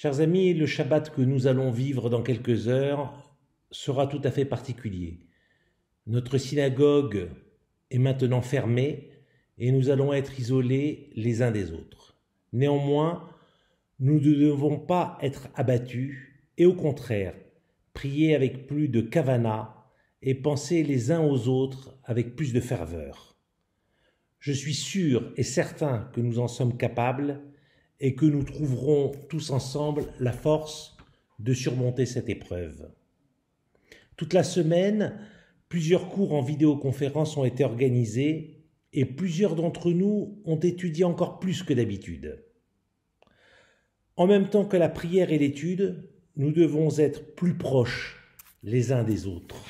Chers amis, le Shabbat que nous allons vivre dans quelques heures sera tout à fait particulier. Notre synagogue est maintenant fermée et nous allons être isolés les uns des autres. Néanmoins, nous ne devons pas être abattus et au contraire, prier avec plus de kavana et penser les uns aux autres avec plus de ferveur. Je suis sûr et certain que nous en sommes capables et que nous trouverons tous ensemble la force de surmonter cette épreuve. Toute la semaine, plusieurs cours en vidéoconférence ont été organisés et plusieurs d'entre nous ont étudié encore plus que d'habitude. En même temps que la prière et l'étude, nous devons être plus proches les uns des autres.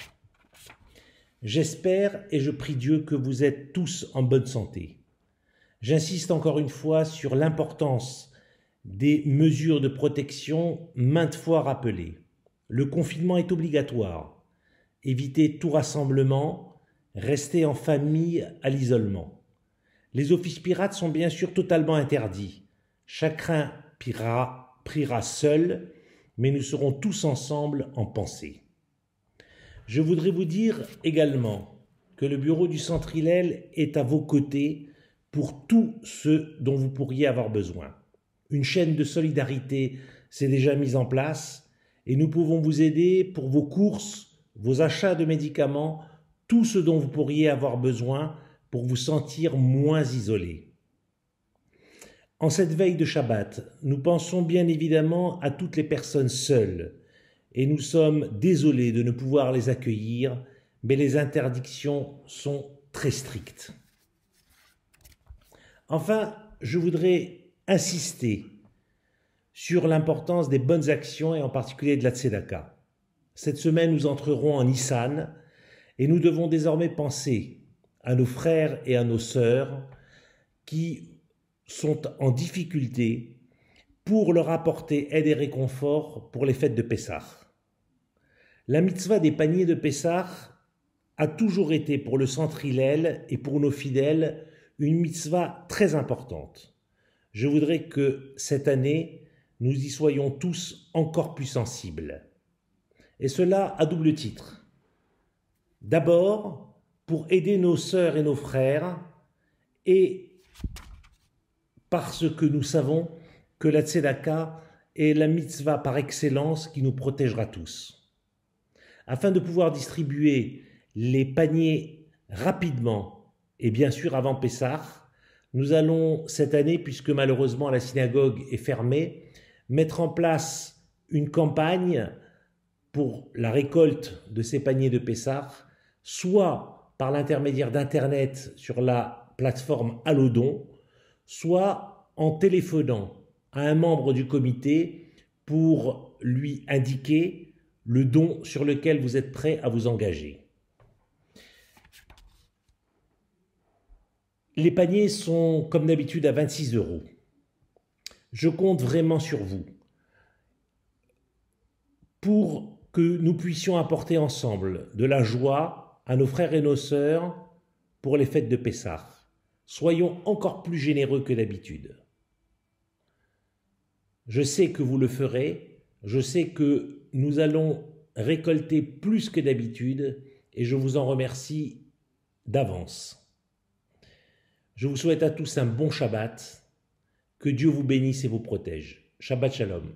J'espère et je prie Dieu que vous êtes tous en bonne santé. J'insiste encore une fois sur l'importance des mesures de protection maintes fois rappelées. Le confinement est obligatoire. Évitez tout rassemblement, restez en famille à l'isolement. Les offices pirates sont bien sûr totalement interdits. Chacun priera seul, mais nous serons tous ensemble en pensée. Je voudrais vous dire également que le bureau du Centre Hillel est à vos côtés pour tout ce dont vous pourriez avoir besoin. Une chaîne de solidarité s'est déjà mise en place et nous pouvons vous aider pour vos courses, vos achats de médicaments, tout ce dont vous pourriez avoir besoin pour vous sentir moins isolé. En cette veille de Shabbat, nous pensons bien évidemment à toutes les personnes seules et nous sommes désolés de ne pouvoir les accueillir, mais les interdictions sont très strictes. Enfin, je voudrais insister sur l'importance des bonnes actions et en particulier de la tzedaka. Cette semaine, nous entrerons en Nissan et nous devons désormais penser à nos frères et à nos sœurs qui sont en difficulté pour leur apporter aide et réconfort pour les fêtes de Pessah. La mitzvah des paniers de Pessah a toujours été pour le Centre Hillel et pour nos fidèles une mitzvah très importante. Je voudrais que cette année, nous y soyons tous encore plus sensibles. Et cela à double titre. D'abord, pour aider nos sœurs et nos frères, et parce que nous savons que la tzedaka est la mitzvah par excellence qui nous protégera tous. Afin de pouvoir distribuer les paniers rapidement et bien sûr avant Pessah, nous allons cette année, puisque malheureusement la synagogue est fermée, mettre en place une campagne pour la récolte de ces paniers de Pessah, soit par l'intermédiaire d'Internet sur la plateforme Allodon, soit en téléphonant à un membre du comité pour lui indiquer le don sur lequel vous êtes prêt à vous engager. Les paniers sont comme d'habitude à 26 €. Je compte vraiment sur vous pour que nous puissions apporter ensemble de la joie à nos frères et nos sœurs pour les fêtes de Pessah. Soyons encore plus généreux que d'habitude. Je sais que vous le ferez, je sais que nous allons récolter plus que d'habitude et je vous en remercie d'avance. Je vous souhaite à tous un bon Shabbat, que Dieu vous bénisse et vous protège. Shabbat Shalom.